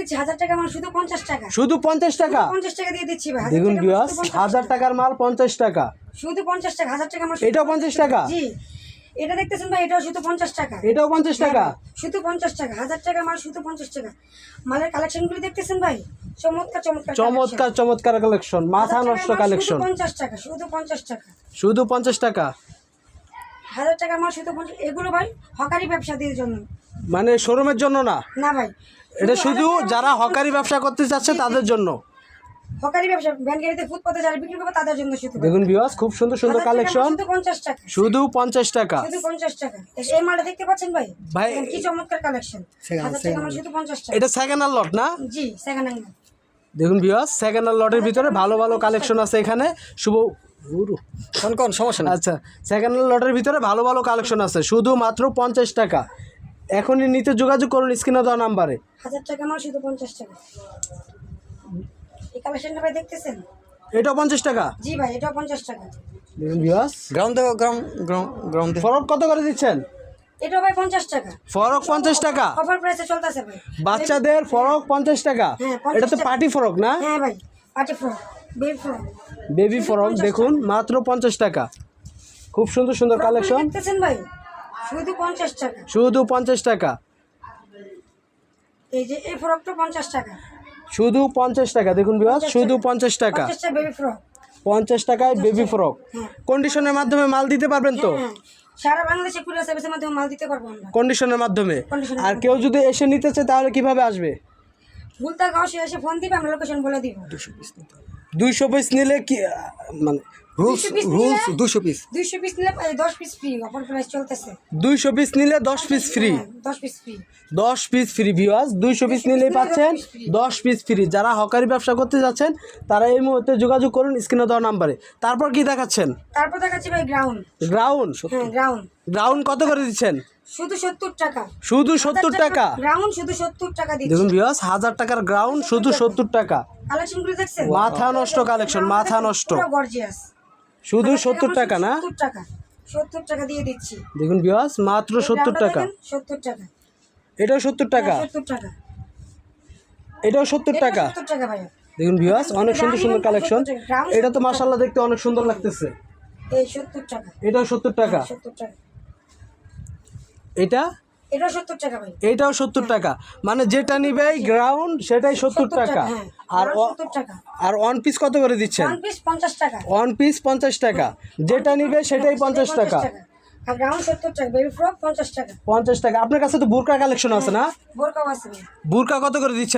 দিচ্ছি 1000 টাকা মাল শুধু 50 টাকা। শুধু 50 টাকা? 50 টাকা দিয়ে দিচ্ছি ভাই। দেখুন ভিউয়ার্স, 1000 টাকার মাল 50 টাকা, শুধু 50 টাকা। 1000 টাকা মাল এটাও 50 টাকা? জি। এটা দেখতেছেন ভাই, এটাও শুধু 50 টাকা। এটাও 50 টাকা? শুধু 50 টাকা। 1000 টাকা মাল শুধু 50 টাকা। মালের কালেকশনগুলো দেখতেছেন ভাই, চমৎকার চমৎকার চমৎকার চমৎকার কালেকশন, মাথা নষ্ট কালেকশন। 50 টাকা, শুধু 50 টাকা। শুধু 50 টাকা? 1000 টাকা মাল শুধু 50। এগুলো ভাই হকারি ব্যবসায়ীদের জন্য, মানে শোরুমের জন্য না? না ভাই, এটা শুধু যারা হকারি ব্যবসা করতে চাচ্ছে তাদের জন্য। হকারি ব্যবসা, ভ্যান গাড়িতে ফুটপাতে যারা বিক্রি করবে তাদের জন্য শুধু। দেখুন ভিউয়ার্স, খুব সুন্দর সুন্দর কালেকশন। শুধু 50 টাকা। শুধু 50 টাকা? শুধু 50 টাকা। এই মালটা দেখতে পাচ্ছেন ভাই? ভাই কি চমৎকার কালেকশন। 1000 টাকা মাল শুধু 50 টাকা। এটা সেকেন্ড হ্যান্ড লট না? জি, সেকেন্ড হ্যান্ড। দেখুন ভিউয়ার্স, সেকেন্ড হ্যান্ড লটের ভিতরে ভালো ভালো কালেকশন আছে এখানে। শুভ কোন সমস্যা না। আচ্ছা, সেকেন্ড হ্যান্ড লটের ভিতরে ভালো ভালো কালেকশন আছে, শুধুমাত্র 50 টাকা। এখনই নিতে যোগাযোগ করুন স্ক্রিনে দেওয়া নাম্বারে। 1000 টাকা মাল শুধু 50 টাকা। এই কালেকশনটা ভাই দেখতেছেন? এটাও 50 টাকা? জি ভাই, এটাও 50 টাকা। দেখুন ভিউয়ার্স, গ্রাউন্ড ফরক কত করে দিচ্ছেন? এটাও ভাই 50 টাকা। ফরক 50 টাকা? অফার প্রাইসে চলতেছে ভাই। বাচ্চাদের ফরক 50 টাকা? হ্যাঁ, 50 এটা তো টাকা। পার্টি ফরক না? হ্যাঁ ভাই, party frock, baby frock. Baby frock দেখুন, মাত্র 50 টাকা। খুব সুন্দর সুন্দর কালেকশন দেখতেছেন ভাই, শুধু 50 টাকা। শুধু 50 টাকা। এই যে এই ফ্রকটা 50 টাকা। শুধু 50 টাকা। দেখুন ভিউয়ার্স, শুধু 50 টাকা। 50 টাকা বেবি ফ্রক। 50 টাকায় বেবি ফ্রক। হ্যাঁ। কন্ডিশনের মাধ্যমে মাল দিতে পারবেন তো? হ্যাঁ, সারা বাংলাদেশে কুরিয়ার সার্ভিসের মাধ্যমে মাল দিতে পারবো আমরা। কন্ডিশনের মাধ্যমে। কন্ডিশনের আর কেউ যদি এসে নিতে চায় তাহলে কিভাবে আসবে? ভুলতা গাঁও এসে ফোন দিবে, আমরা লোকেশন বলে দিব। 200 পিস নিলে কি মানে রুলস 200 পিস? 200 পিস নিলে 10 পিস ফ্রি, অফার প্রাইস চলতেছে। 200 পিস নিলে 10 piece free. 10 piece free. 10 piece free viewers, 200 piece নিলেই পাচ্ছেন 10 পিস ফ্রি। যারা হকারি ব্যবসা করতে যাচ্ছেন তারা এই মুহূর্তে যোগাযোগ করুন স্ক্রিনে দেওয়া নাম্বারে। তারপর কি দেখাচ্ছেন? তারপর দেখাচ্ছি ভাই গ্রাউন্ড। গ্রাউন্ড? হ্যাঁ, গ্রাউন্ড। গ্রাউন্ড কত করে দিচ্ছেন? শুধু 70 টাকা। শুধু 70 টাকা? গ্রাউন্ড শুধু 70 টাকা দিচ্ছি। দেখুন ভিউয়ার্স, 1000 টাকার গ্রাউন্ড শুধু 70 টাকা। কালেকশনগুলো দেখছেন? মাথা নষ্ট কালেকশন, মাথা নষ্ট। পুরো গর্জিয়াস। শুধু 70 টাকা না? 70 টাকা। 70 টাকা দিয়ে দিচ্ছি। দেখুন ভিউয়ার্স, মাত্র 70 টাকা। 70 টাকা। এটাও 70 টাকা? 70 টাকা। এটাও 70 টাকা? 70 টাকা ভাই। দেখুন ভিউয়ার্স, অনেক সুন্দর সুন্দর কালেকশন। এটা তো মাশাআল্লাহ দেখতে অনেক সুন্দর লাগতেছে। এই 70 টাকা। এটাও 70 টাকা? 70 টাকা। এটা? এটাও 70 টাকা ভাই। এটাও 70 টাকা। মানে যেটা নিবে গ্রাউন্ড সেটাই 70 টাকা। হ্যাঁ, আর 70 টাকা। আর ওয়ান পিস কত করে দিচ্ছেন? ওয়ান পিস 50 টাকা। ওয়ান পিস 50 টাকা। যেটা নিবে সেটাই 50 টাকা। আর গ্রাউন্ড 70 টাকা, বেবি ফ্রক 50 টাকা। 50 টাকা। আপনার কাছে তো বুরকা কালেকশন আছে না? বোরকাও আছে ভাই। বুরকা কত করে দিচ্ছেন?